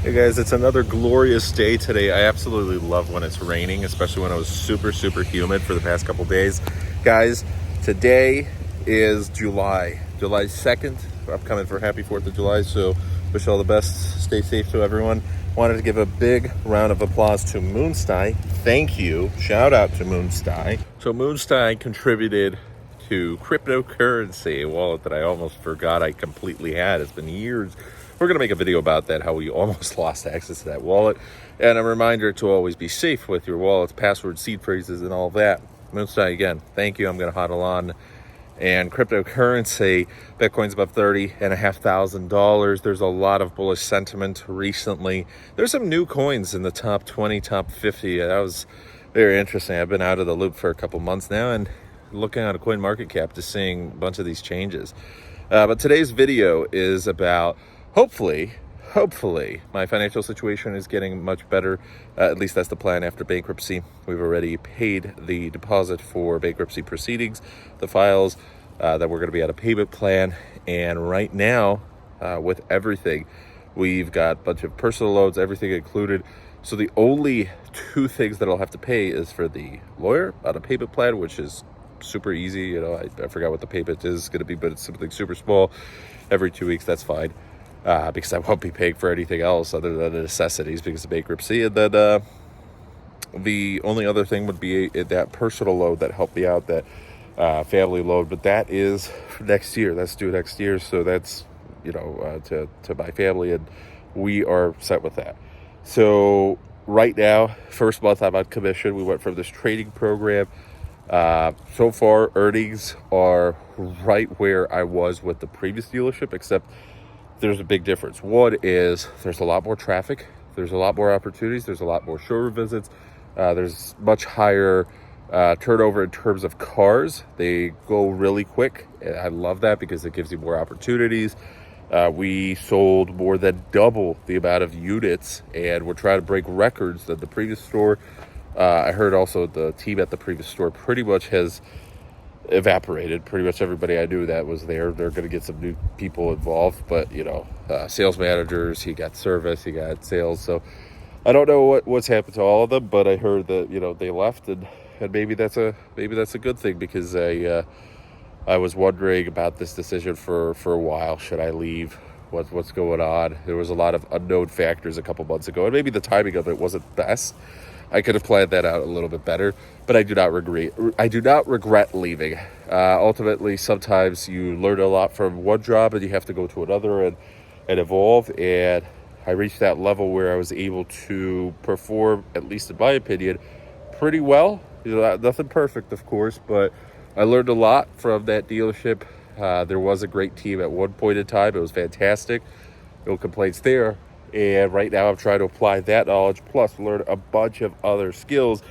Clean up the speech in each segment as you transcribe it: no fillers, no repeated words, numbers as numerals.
Hey guys, it's another glorious day today. I absolutely love when it's raining, especially when it was super humid for the past couple days. Guys, today is July 2nd. I'm coming for happy 4th of July, so wish all the best. Stay safe to everyone. Wanted to give a big round of applause to Moonsty. Thank you. Shout out to Moonsty. So Moonsty contributed to cryptocurrency, a wallet that I almost forgot I completely had. It's been years. We're going to make a video about that, how we almost lost access to that wallet. And a reminder to always be safe with your wallets, passwords, seed phrases, and all that. Moonsty, again, thank you. I'm going to huddle on. And cryptocurrency, Bitcoin's above $30,500. There's a lot of bullish sentiment recently. There's some new coins in the top 20, top 50. That was very interesting. I've been out of the loop for a couple months now and looking at a coin market cap, just seeing a bunch of these changes. But today's video is about hopefully my financial situation is getting much better. At least that's the plan after bankruptcy. We've already paid the deposit for bankruptcy proceedings, the files that we're going to be at a payment plan. And right now, with everything, we've got a bunch of personal loans, everything included. So the only two things that I'll have to pay is for the lawyer on a payment plan, which is super easy. You know, I forgot what the payment is going to be, but it's something super small. Every 2 weeks, that's fine. Because I won't be paying for anything else other than the necessities because of bankruptcy. And then the only other thing would be that personal loan that helped me out, that family loan. But that is next year. That's due next year. So that's, to my family, and we are set with that. So right now, first month I'm on commission. We went from this trading program. So far, earnings are right where I was with the previous dealership, except there's a big difference. One is there's a lot more traffic. There's a lot more opportunities. There's a lot more showroom visits. There's much higher turnover in terms of cars. They go really quick. I love that because it gives you more opportunities. We sold more than double the amount of units, and we're trying to break records than the previous store. I heard also the team at the previous store pretty much has evaporated. Pretty much everybody I knew that was there. They're going to get some new people involved, but sales managers, he got service, he got sales. So I don't know what's happened to all of them, but I heard that they left, and maybe that's a good thing, because I was wondering about this decision for a while. Should I leave? What's going on? There was a lot of unknown factors a couple months ago, and maybe the timing of it wasn't best. I could have planned that out a little bit better, but I do not regret leaving. Ultimately, sometimes you learn a lot from one job and you have to go to another and evolve. And I reached that level where I was able to perform, at least in my opinion, pretty well. Nothing perfect, of course, but I learned a lot from that dealership. There was a great team at one point in time. It was fantastic. No complaints there. And right now I'm trying to apply that knowledge, plus learn a bunch of other skills,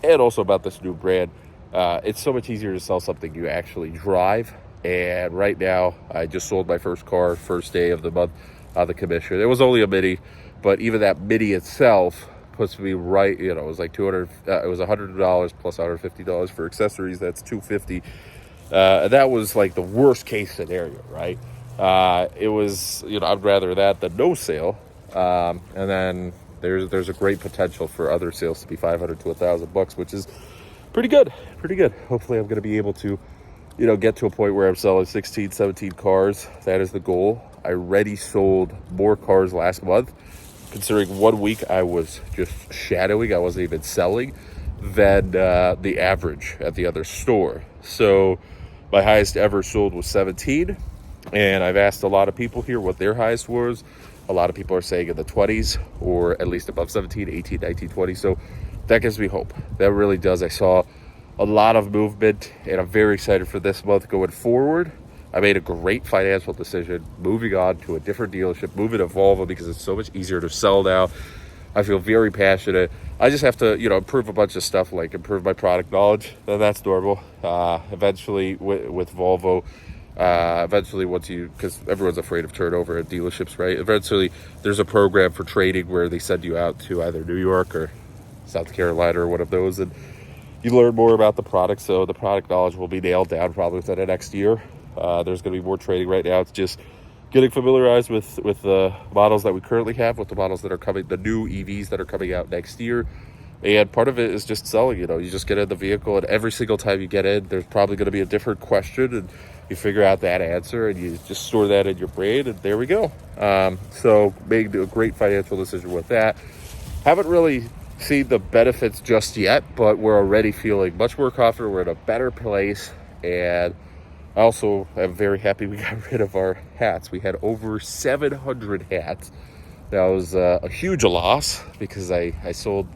and also about this new brand. It's so much easier to sell something you actually drive. And right now I just sold my first car, first day of the month on the commission. It was only a Mini, but even that Mini itself puts me right, it was like $200, it was $100 plus $150 for accessories. That's $250. That was like the worst case scenario, right? It was, I'd rather that than no sale. And then there's a great potential for other sales to be $500 to $1,000, which is pretty good. Hopefully I'm going to be able to, get to a point where I'm selling 16, 17 cars. That is the goal. I already sold more cars last month, considering 1 week I was just shadowing. I wasn't even selling than the average at the other store. So my highest ever sold was 17. And I've asked a lot of people here what their highest was. A lot of people are saying in the 20s, or at least above 17, 18, 19, 20. So that gives me hope. That really does. I saw a lot of movement, and I'm very excited for this month going forward. I made a great financial decision moving on to a different dealership, moving to Volvo, because it's so much easier to sell now. I feel very passionate. I just have to, improve a bunch of stuff, like improve my product knowledge. And that's normal. Eventually with Volvo, eventually because everyone's afraid of turnover at dealerships, right? Eventually there's a program for trading where they send you out to either New York or South Carolina or one of those, and you learn more about the product. So the product knowledge will be nailed down probably within the next year. There's going to be more trading. Right now it's just getting familiarized with the models that we currently have, with the models that are coming, the new EVs that are coming out next year. And part of it is just selling. You just get in the vehicle, and every single time you get in, there's probably going to be a different question, and you figure out that answer, and you just store that in your brain, and there we go. So made a great financial decision with that. Haven't really seen the benefits just yet, but we're already feeling much more confident. We're in a better place, and I also am very happy we got rid of our hats. We had over 700 hats. That was a huge loss, because I sold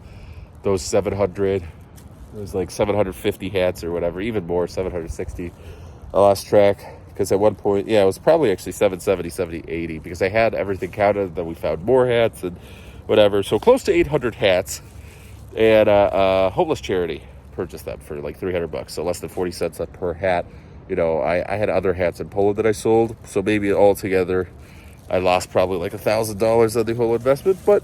those 700. It was like 750 hats or whatever, even more, 760. I lost track, because at one point, it was probably actually 770, 70, 80, because I had everything counted. Then we found more hats and whatever. So close to 800 hats, and a homeless charity purchased them for like $300, so less than 40 cents per hat. I had other hats in Poland that I sold, so maybe altogether I lost probably like $1,000 on the whole investment. But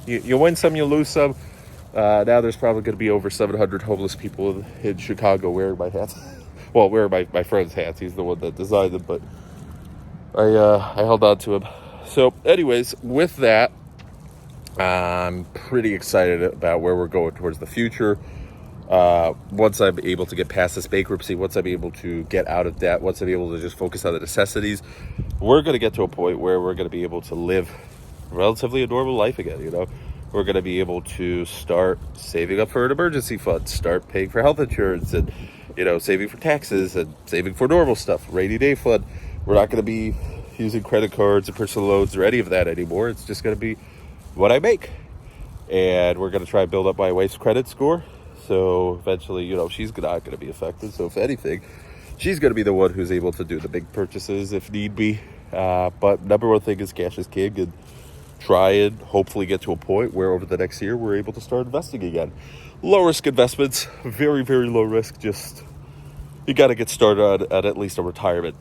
you win some, you lose some. Now there's probably going to be over 700 homeless people in Chicago wearing my hats. Well, wearing my friend's hats. He's the one that designed them, but I held on to him. So anyways, with that, I'm pretty excited about where we're going towards the future. Once I'm able to get past this bankruptcy, once I'm able to get out of debt, once I'm able to just focus on the necessities, we're going to get to a point where we're going to be able to live relatively a normal life again. We're going to be able to start saving up for an emergency fund, start paying for health insurance, and saving for taxes, and saving for normal stuff, rainy day fund. We're not going to be using credit cards or personal loans or any of that anymore. It's just going to be what I make, and we're going to try and build up my wife's credit score. So eventually, she's not going to be affected. So if anything, she's going to be the one who's able to do the big purchases if need be. But number one thing is cash is king, and try and hopefully get to a point where over the next year we're able to start investing again. Low risk investments, very, very low risk. Just you got to get started on at least a retirement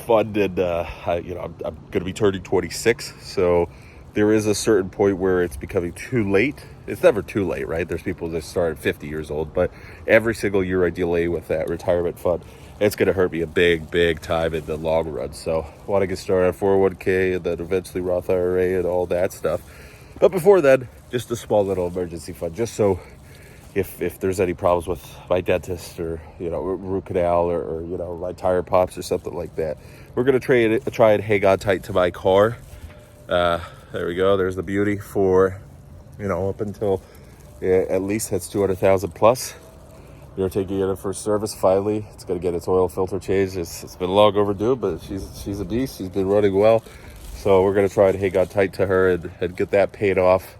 fund. And I'm going to be turning 26, so there is a certain point where it's becoming too late. It's never too late, right? There's people that start at 50 years old, but every single year I delay with that retirement fund, it's going to hurt me a big, big time in the long run. So I want to get started on 401k and then eventually Roth IRA and all that stuff. But before then, just a small little emergency fund, just so if there's any problems with my dentist or, root canal or my tire pops or something like that. We're going to try and hang on tight to my car. There we go. There's the beauty for, up until at least that's 200,000 plus. We're taking it in for service finally. It's going to get its oil filter changed. It's been long overdue, but she's a beast. She's been running well. So we're going to try and hang on tight to her and get that paid off.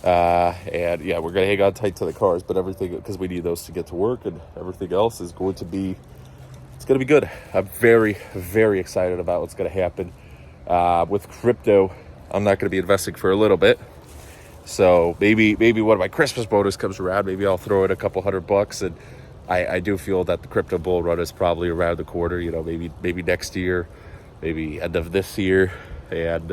We're going to hang on tight to the cars, but everything, because we need those to get to work, and everything else is going to be, it's going to be good. I'm very, very excited about what's going to happen. With crypto, I'm not going to be investing for a little bit. So maybe when my Christmas bonus comes around, maybe I'll throw in a couple $100. And I do feel that the crypto bull run is probably around the corner, maybe next year, maybe end of this year. And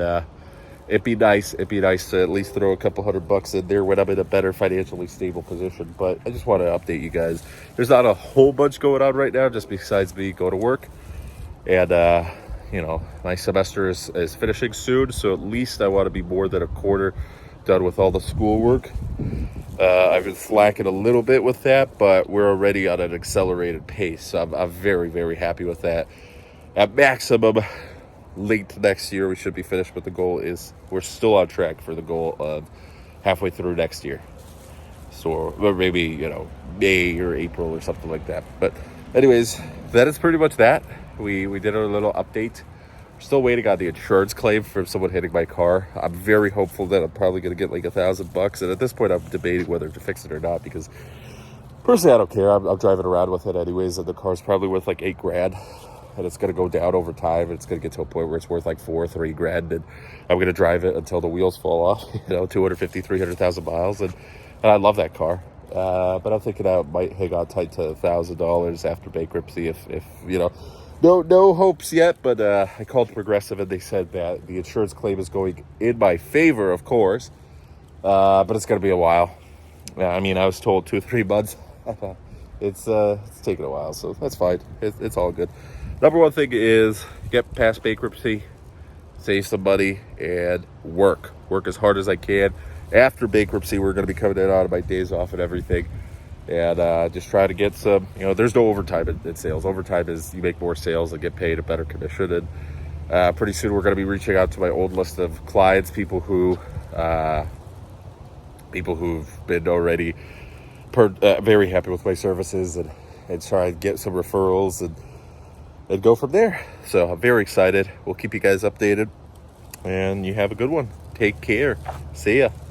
it'd be nice to at least throw a couple $100 in there when I'm in a better financially stable position. But I just want to update you guys. There's not a whole bunch going on right now, just besides me go to work. And my semester is finishing soon, so at least I want to be more than a quarter done with all the schoolwork. I've been slacking a little bit with that, but we're already on an accelerated pace, so I'm very, very happy with that. At maximum, late next year, we should be finished, but the goal is we're still on track for the goal of halfway through next year. So, or maybe, May or April or something like that. But anyways, that is pretty much that. We did our little update. We're still waiting on the insurance claim from someone hitting my car. I'm very hopeful that I'm probably going to get like $1,000. And at this point, I'm debating whether to fix it or not, because personally, I don't care. I'm driving around with it anyways, and the car's probably worth like $8,000. And it's going to go down over time. And it's going to get to a point where it's worth like $3,000. And I'm going to drive it until the wheels fall off, 250, 300,000 miles. And I love that car. But I'm thinking I might hang on tight to $1,000 after bankruptcy if no hopes yet, but I called Progressive and they said that the insurance claim is going in my favor, of course, but it's going to be a while. I was told 2-3 months. It's taking a while, so that's fine. It's all good. Number one thing is get past bankruptcy, save some money, and work as hard as I can. After bankruptcy, we're going to be coming in out of my days off and everything, and just try to get some, there's no overtime in sales. Overtime is you make more sales and get paid a better commission. And pretty soon we're going to be reaching out to my old list of clients, people who've been already very happy with my services, and try and get some referrals and go from there. So I'm very excited. We'll keep you guys updated, and you have a good one. Take care. See ya.